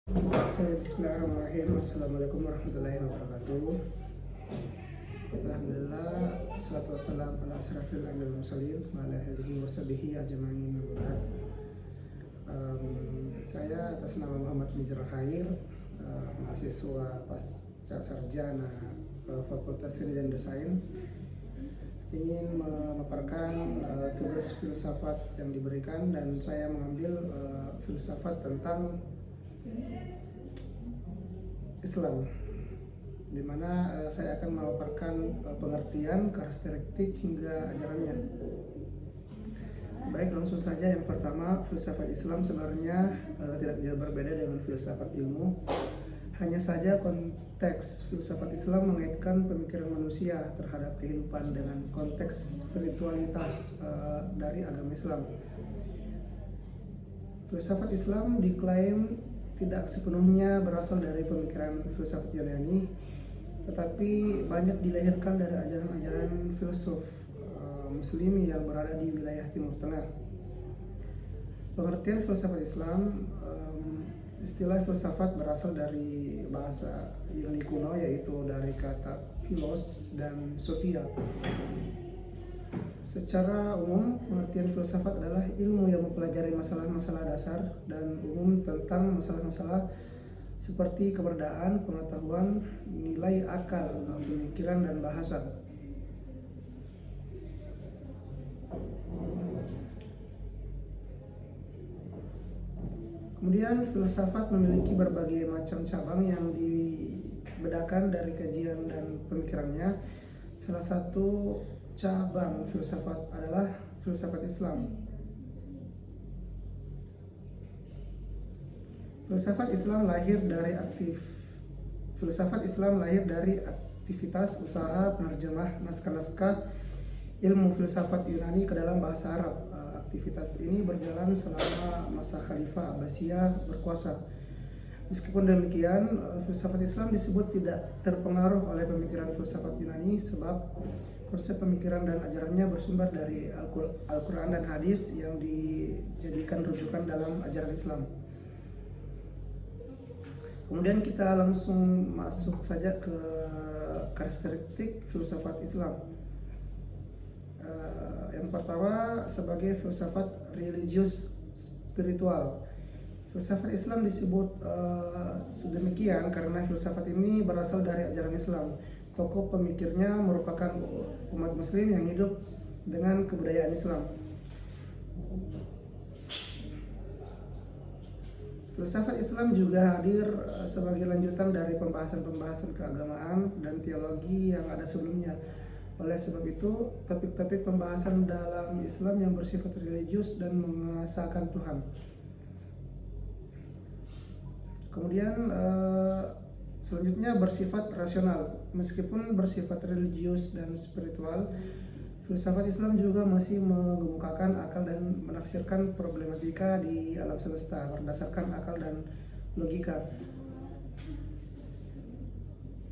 Oke, bismillahirrahmanirrahim. Assalamualaikum warahmatullahi wabarakatuh. Alhamdulillah, salatu wassalam ala asrafil anbiya'i wal mursalin wa ala alihi wa sahbihi ajma'in. Saya atas nama Muhammad Mizra Khair, mahasiswa pasca sarjana Fakultas Seni dan Desain, ingin memaparkan tugas filsafat yang diberikan, dan saya mengambil filsafat tentang Islam, di mana saya akan memaparkan pengertian, karakteristik hingga ajarannya. Baik, langsung saja. Yang pertama, filsafat Islam sebenarnya tidak jauh berbeda dengan filsafat ilmu. Hanya saja konteks filsafat Islam mengaitkan pemikiran manusia terhadap kehidupan dengan konteks spiritualitas dari agama Islam. Filsafat Islam diklaim tidak sepenuhnya berasal dari pemikiran filsafat Yunani, tetapi banyak dilahirkan dari ajaran-ajaran filsuf Muslim yang berada di wilayah Timur Tengah. Pengertian filsafat Islam, istilah filsafat berasal dari bahasa Yunani kuno, yaitu dari kata philos dan sophia. Secara umum, pengertian filsafat adalah ilmu yang mempelajari masalah-masalah dasar dan umum tentang masalah-masalah seperti keberadaan, pengetahuan, nilai akal, pemikiran, dan bahasa. Kemudian, filsafat memiliki berbagai macam cabang yang dibedakan dari kajian dan pemikirannya. Salah satu cabang filsafat adalah filsafat Islam. Filsafat Islam lahir dari aktivitas usaha penerjemah naskah-naskah ilmu filsafat Yunani ke dalam bahasa Arab. Aktivitas ini berjalan selama masa Khalifah Abbasiyah berkuasa. Meskipun demikian, filsafat Islam disebut tidak terpengaruh oleh pemikiran filsafat Yunani, sebab konsep pemikiran dan ajarannya bersumber dari Al-Quran dan hadis yang dijadikan rujukan dalam ajaran Islam. Kemudian kita langsung masuk saja ke karakteristik filsafat Islam. Yang pertama, sebagai filsafat religius spiritual. Filsafat Islam disebut sedemikian karena filsafat ini berasal dari ajaran Islam. Tokoh pemikirnya merupakan umat muslim yang hidup dengan kebudayaan Islam. Filsafat Islam juga hadir sebagai lanjutan dari pembahasan-pembahasan keagamaan dan teologi yang ada sebelumnya. Oleh sebab itu, topik-topik pembahasan dalam Islam yang bersifat religius dan mengesahkan Tuhan. Kemudian selanjutnya bersifat rasional. Meskipun bersifat religius dan spiritual, filsafat Islam juga masih mengemukakan akal dan menafsirkan problematika di alam semesta berdasarkan akal dan logika.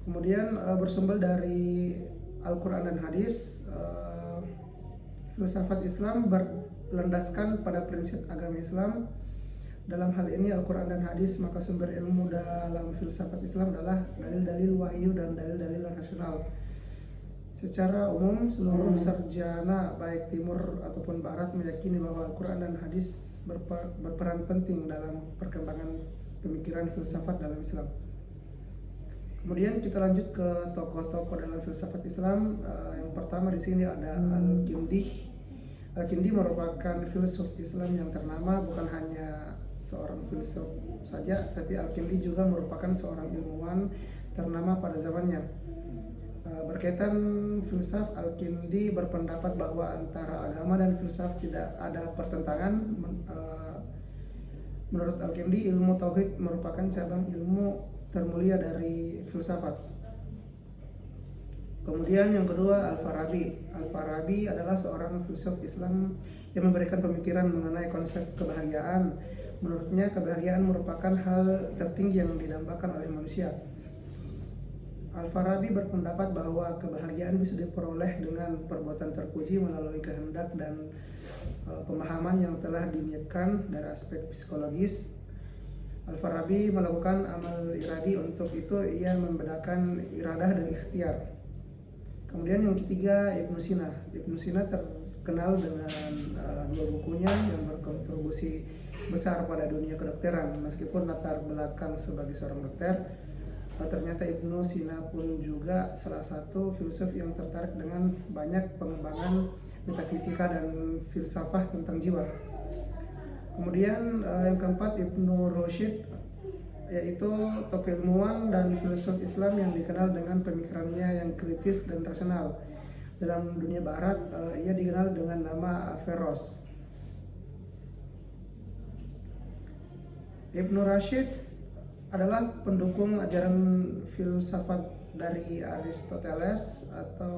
Kemudian bersumber dari Al-Quran dan hadis. Filsafat Islam berlandaskan pada prinsip agama Islam. Dalam hal ini Al-Quran dan hadis, maka sumber ilmu dalam filsafat Islam adalah dalil-dalil wahyu dan dalil-dalil rasional. Secara umum, seluruh sarjana baik timur ataupun barat meyakini bahwa Al-Quran dan hadis berperan penting dalam perkembangan pemikiran filsafat dalam Islam. Kemudian kita lanjut ke tokoh-tokoh dalam filsafat Islam. Yang pertama di sini ada Al-Kindi. Al-Kindi merupakan filsuf Islam yang ternama, bukan hanya seorang filsuf saja, tapi Al-Kindi juga merupakan seorang ilmuwan ternama pada zamannya. Berkaitan filsaf, Al-Kindi berpendapat bahwa antara agama dan filsaf tidak ada pertentangan. Menurut Al-Kindi, ilmu tauhid merupakan cabang ilmu termulia dari filsafat. Kemudian yang kedua, Al-Farabi. Al-Farabi adalah seorang filsuf Islam yang memberikan pemikiran mengenai konsep kebahagiaan. Menurutnya, kebahagiaan merupakan hal tertinggi yang didambakan oleh manusia. Al-Farabi berpendapat bahwa kebahagiaan bisa diperoleh dengan perbuatan terpuji melalui kehendak dan pemahaman yang telah diniatkan dari aspek psikologis. Al-Farabi melakukan amal iradi, untuk itu ia membedakan iradah dan ikhtiar. Kemudian yang ketiga, Ibnu Sina. Ibnu Sina terkenal dengan dua bukunya yang berkontribusi besar pada dunia kedokteran. Meskipun latar belakang sebagai seorang dokter, ternyata Ibnu Sina pun juga salah satu filsuf yang tertarik dengan banyak pengembangan metafisika dan filsafah tentang jiwa. Kemudian yang keempat, Ibnu Rushd, yaitu tokoh ilmuwan dan filsuf Islam yang dikenal dengan pemikirannya yang kritis dan rasional. Dalam dunia barat, ia dikenal dengan nama Averroes. Ibnu Rushd adalah pendukung ajaran filsafat dari Aristoteles atau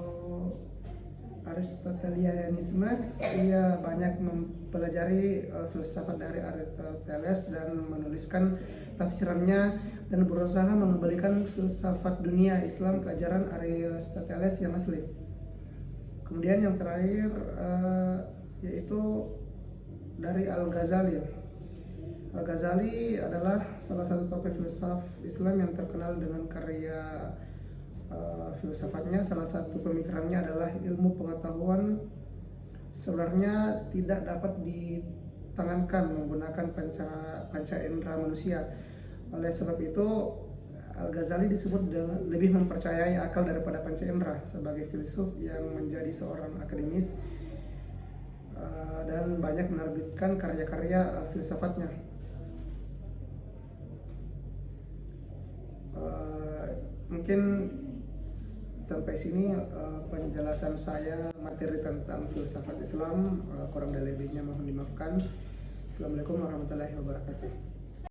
Aristotelianisme. Ia banyak mempelajari filsafat dari Aristoteles dan menuliskan tafsirannya dan berusaha mengembalikan filsafat dunia Islam ke ajaran Aristoteles yang asli. Kemudian yang terakhir yaitu dari Al-Ghazali. Al-Ghazali adalah salah satu tokoh filsuf Islam yang terkenal dengan karya filsafatnya. Salah satu pemikirannya adalah ilmu pengetahuan sebenarnya tidak dapat ditangankan menggunakan panca indera manusia. Oleh sebab itu, Al-Ghazali disebut lebih mempercayai akal daripada panca indera. Sebagai filsuf yang menjadi seorang akademis dan banyak menerbitkan karya-karya filsafatnya. Mungkin sampai sini penjelasan saya materi tentang filsafat Islam, kurang dan lebihnya mohon dimaafkan. Assalamualaikum warahmatullahi wabarakatuh.